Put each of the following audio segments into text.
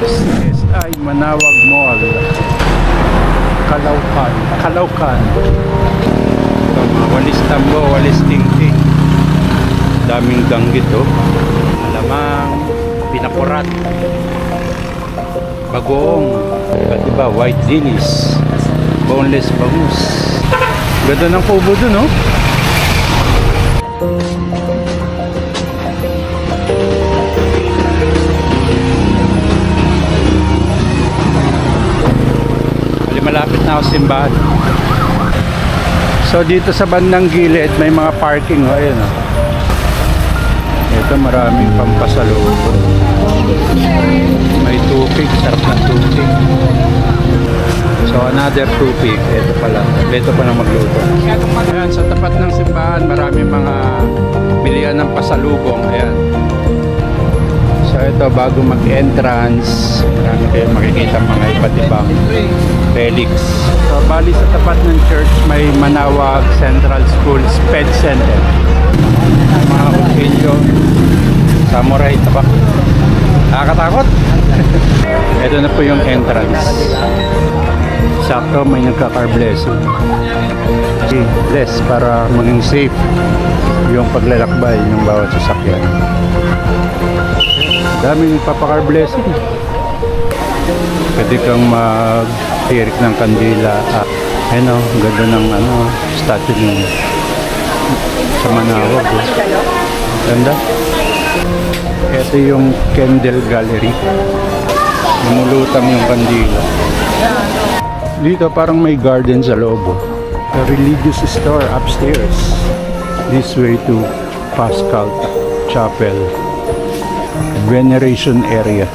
CSI Manawag Mall, Calaucan. Ito, mga walis tambo, walis tingting. Daming danggit, oh. Alamang, pinakurat, bagoong, diba, white dilis, boneless bangus. Ganda ng kubo dun, oh. Malapit na ako sa simbahan. So dito sa bandang gilid may mga parking, oh. Ayun, oh. Ito maraming pampasalubong. May tupig, sarap na tupig. So another tupig. Ito pala, ito pa na magluto. Ayan, sa tapat ng simbahan maraming mga bilihan ng pasalubong. Ayan. So ito, bago mag-entrance, marami kayong makikita mga iba't ibang relics. So bali sa tapat ng church may Manawag Central School Sped Center. Mga kutsilyo, samurai, tabak. Nakakatakot. Ito na po yung entrance. Sakto may nagka-car blessing. Bless para maging safe yung paglalakbay ng bawat sasakyan. Daming papakar blessing. Pwede kang mag-tirik ng kandila. Ayun, oh, ganda ng statue ng sa Manawag, oh. Ganda. Ito yung Candle Gallery. Lumulutang yung kandila. Dito parang may garden sa loob, oh. A religious store upstairs. This way to Pascal Chapel Veneration area.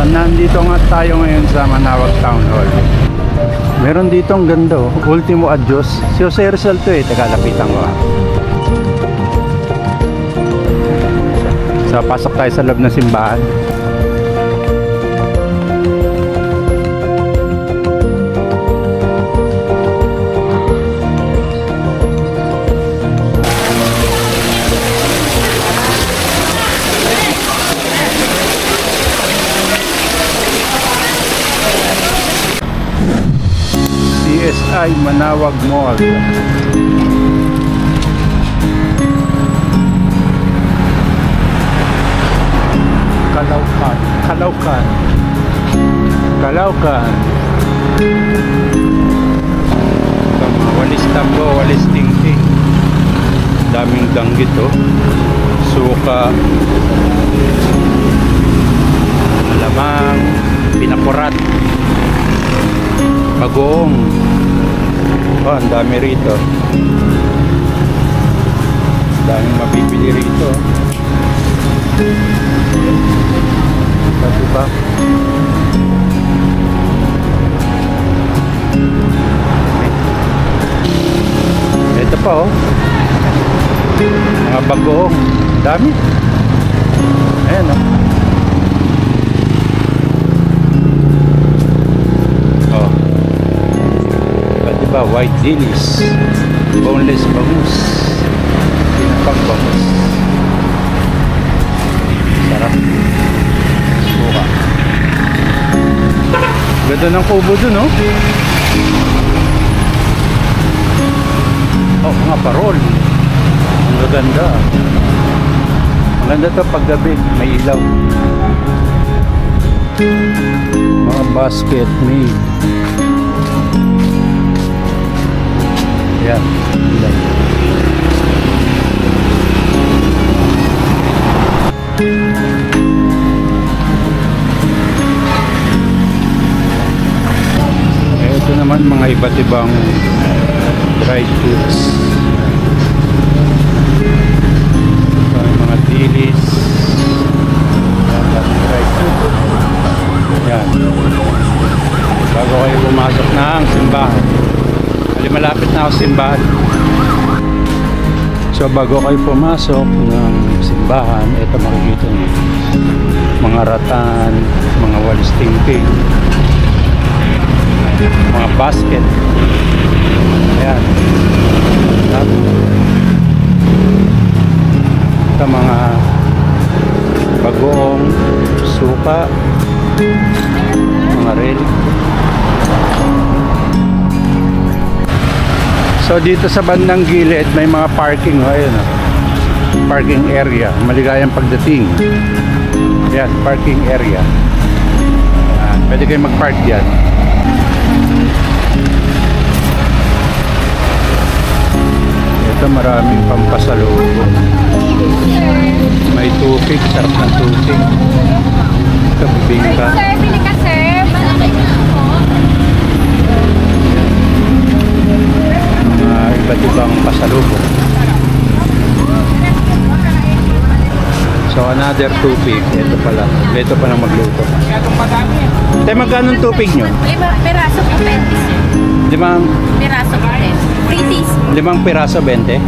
Nandito nga tayo ngayon sa Manawag Town Hall. Meron dito ang ganda, oh. Ultimo Adios. Si Jose Rizal to, eh. Tagalapitan ko, ha. So pasok tayo sa loob ng simbahan. CSI Manawag Mall. Calaucan. Walis tambo, walis tingting. Daming danggit, oh. Suka, alamang, pinakurat, bagoong. Oh, ang dami rito. Daming mabibili rito. Diba? Ito pa, oh. Mga bagoong. Dami. Ayan, oh. Oh. Diba? White dilis, boneless bangus, pinapang bangus. Sarap. Suka. Ganda ng kubo dun, oh. Oh, mga parol. Ang gaganda. Maganda to paggabi, may ilaw. Mga basket made. Yan, ilaw. Ito naman mga iba't ibang dried fruits. Mga dilis. Dried fruit. Yan. Bago kayo pumasok ng simbahan. Malapit na ako sa simbahan. So bago kayo pumasok ng simbahan, ito makikita niyo. Mga ratan, mga walis tingting, mga basket. Ayan. Ito mga kangkong, suka, mga rel. So dito sa bandang gilid may mga parking, ayun, parking area, maligayang pagdating. Yan, parking area. Yan, pwede kayo mag-park dyan. Ito maraming pampasalubong. May tubig, sarap ng tubig. Ito, bibingka. Sir, pili ka sir. Mga iba't ibang pasalubong. So another tubig. Ito pala. Ito pa lang magluto. Tayo, magkano ang tubig nyo? 5 peraso po 20. 5 Peraso po 20. Pretties. 5 piraso 20?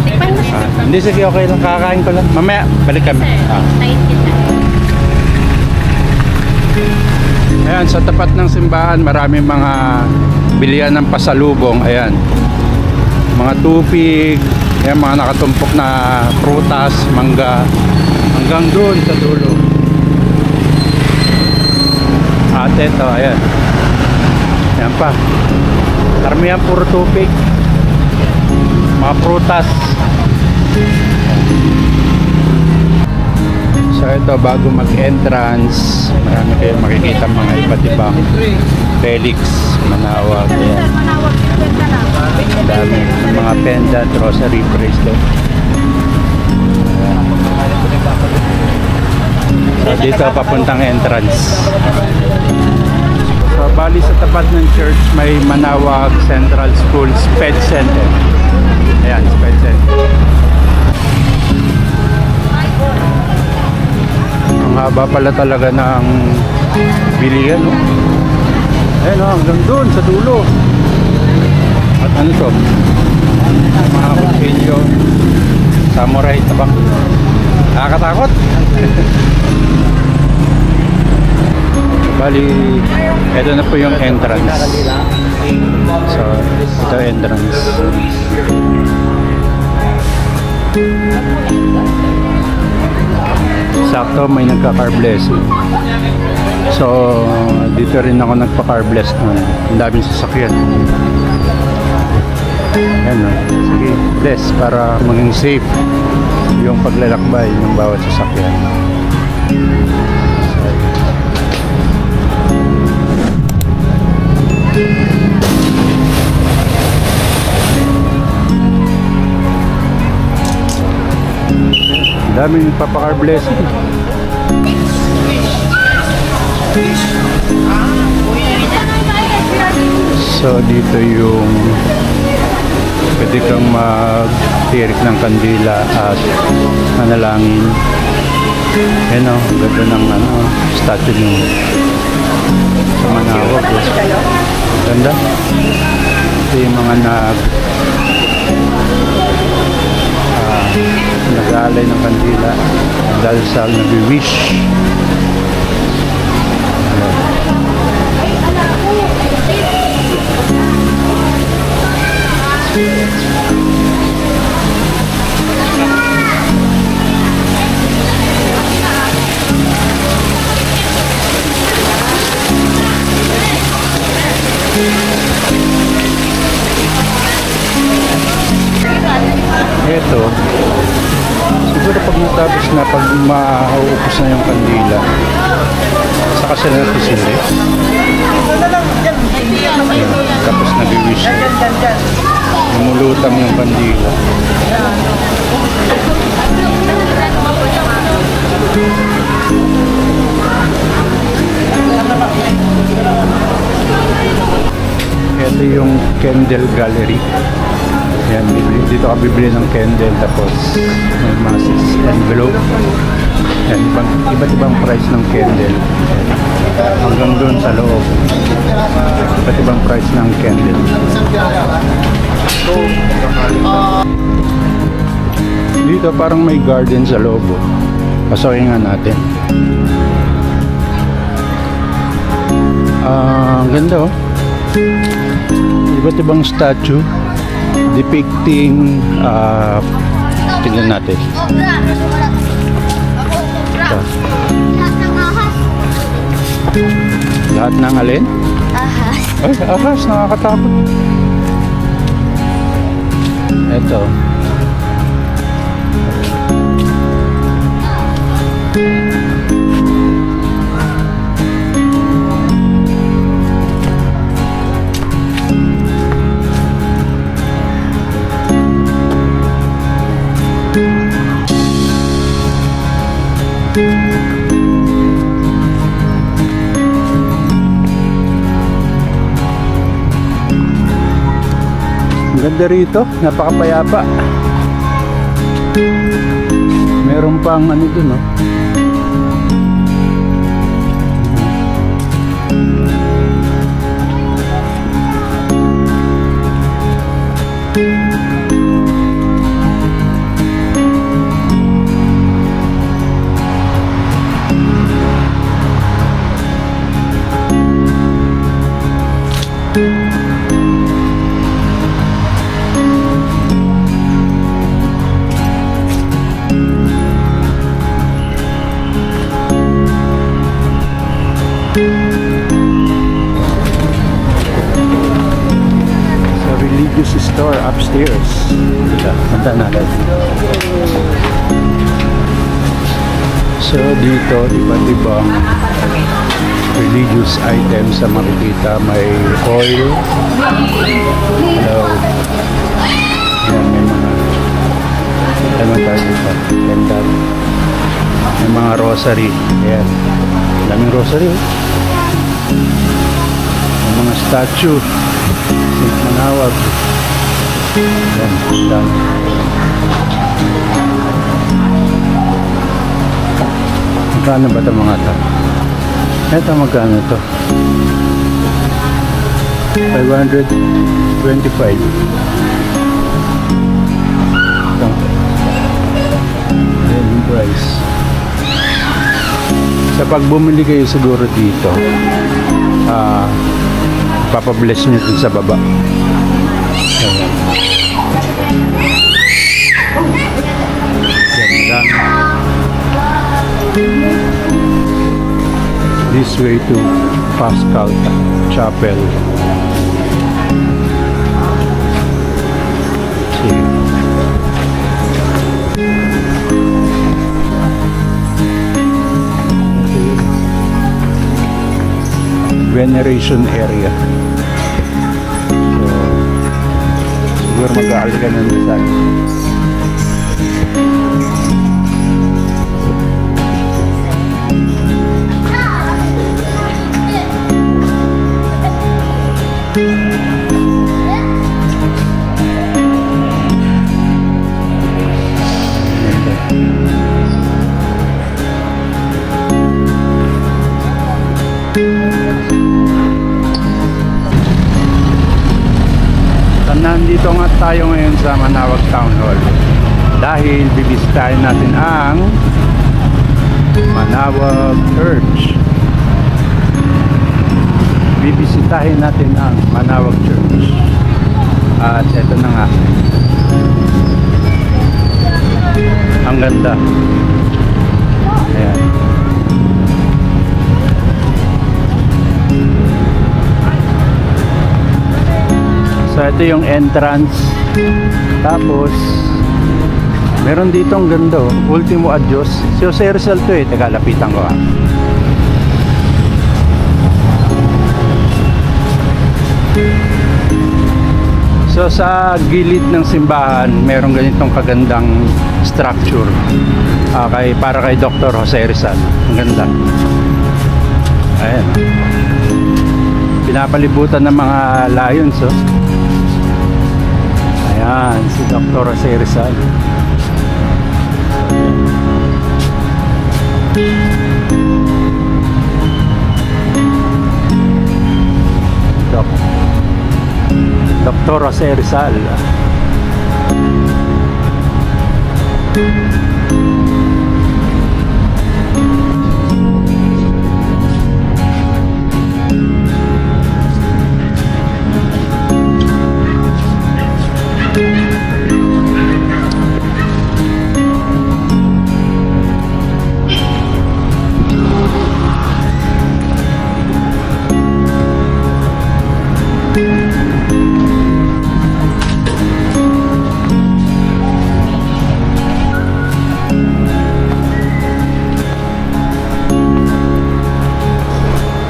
Tikman mo siya. Hindi, sige, okay lang. Kakakain ko lang. Mamaya, balik kami. Tayin kita. Ayan, sa tapat ng simbahan, maraming mga bilihan ng pasalubong. Ayan. Mga tubig, ayan, mga nakatumpok na prutas, mangga. Hanggang doon sa dulo. At ito, ayan. Ayan pa. Karamihan puro tubig. Mga prutas. So ito, bago mag-entrance, marami kayong makikita mga iba't ibang Felix, Manawag. Ayan. Ang dami. Mga pendant, rosary, bracelet. So dito, papuntang entrance. So bali sa tapat ng church, may Manawag Central School Sped Center. Ayan, Sped Center. Ang haba pala talaga ng bilihan, no? Ayan, no, hanggang doon sa dulo. At ano to? Mga kutsilyo, samurai, tabak. Nakakatakot. Bali, ito na po yung entrance. So, ito entrance. Sakto, may nagka-car blessing. So, dito rin ako nagpa-car bless nun. Ang daming sasakyan. Ayan, no? Sige, bless para maging safe yung paglalakbay ng bawat sasakyan. Daming papakar blessing. So dito yung pwede kang magtirik ng kandila at manalangin. Ayan o, ganda ng statue nyo sa Manawag. Ganda. Ito yung mga nag-aalay ng kandila, nagdadasal, nag-wish. Ito, siguro pag natapos na, pag mauupos na yung kandila, saka sila natisili. Tapos nag-wish. Lumulutang yung kandila. Ito yung candle gallery. Yan, dito ka bibili ng candle, tapos may masis envelope. Yan, iba't ibang price ng candle. Yan. Hanggang doon sa loob. Iba't ibang price ng candle. Dito parang may garden sa loob. Pasokin nga natin. Ang ganda, oh. Iba't ibang statue depicting tingnan natin ito. Lahat ng alin? Ahas. Ay, ahas, nakakatakot. Ito. Ang ganda rito, napakapayapa. Meron pang ano dun, no? Religious store upstairs. Punta natin. So dito, iba't ibang religious items sa makikita. May oil. Hello. Yan, may mga ano tayo dito? Pendant. May mga rosary. Ayan. Daming rosary. May mga statue. Saint Manawag. Yan, dami. Magkano ba ito mga ito? Ito magkano ito? 525. Ito. Yan yung price. Sa pag bumili kayo siguro dito, papabless nyo dun sa baba. Yan lang. This way to Pascal Chapel. See. Veneration area. Siguro mag-aaral ka ng dasal. Nandito nga tayo ngayon sa Manawag Town Hall dahil bibisitahin natin ang Manawag Church. Bibisitahin natin ang Manawag Church. At eto na nga. Ang ganda. Ayan. So ito yung entrance. Tapos meron dito ang ganda, Ultimo Adios. Si Jose Rizal to eh. Teka, lapitan ko ha. So sa gilid ng simbahan meron ganitong kagandang structure, para kay Dr. Jose Rizal. Ang ganda. Ayan. Pinapalibutan ng mga lions, oh. Ayan, si Dr. Jose Rizal. Dr. Jose Rizal.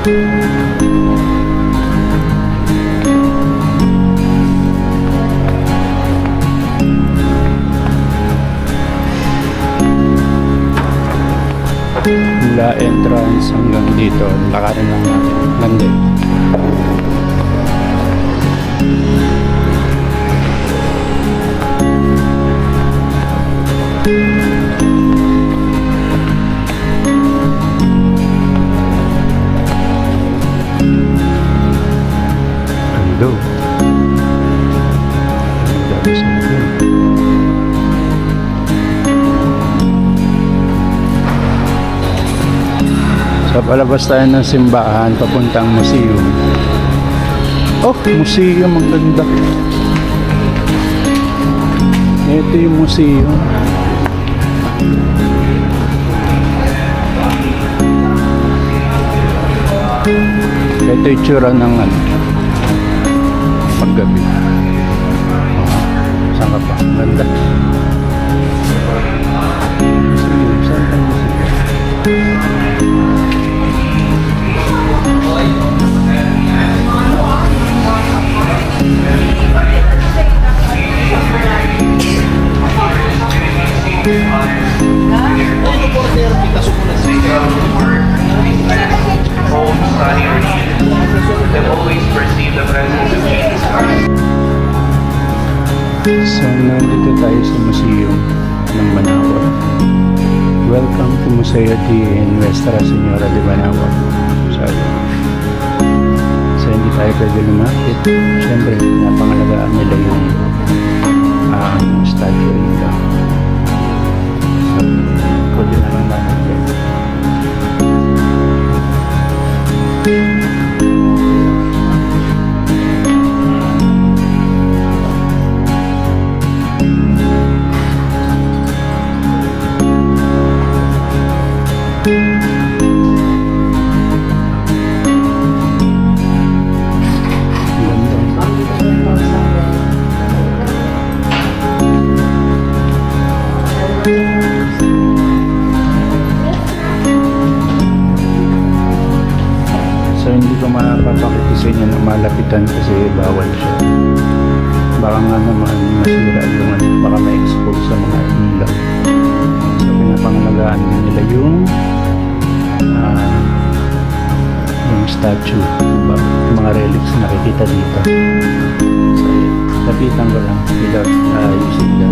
Mula entrance hanggang dito, lakarin lang natin. Landi. Ando. So palabas tayo ng simbahan papuntang museum. Oh, museum, ang ganda. Ito yung museum. Ito yung tsura ng paggabi. Saan ka pa? Ang ganda. Museum, saan ka museum? So, nandito tayo sa museum ng Manaoag. Welcome to Museo de Nuestra Señora de Manaoag. So, hindi tayo pwede lumapit. Siyempre, napangalagaan nila yung statue nila. So, pwede na lang natin yan. So hindi ko mapapakita sa inyo na malapitan kasi bawal siya. Baka nga naman masira yung baka ma-expose sa mga ilaw. So pinapangalagaan din nila yung statue, mga relics na nakikita dito. So lapitan ko lang without using the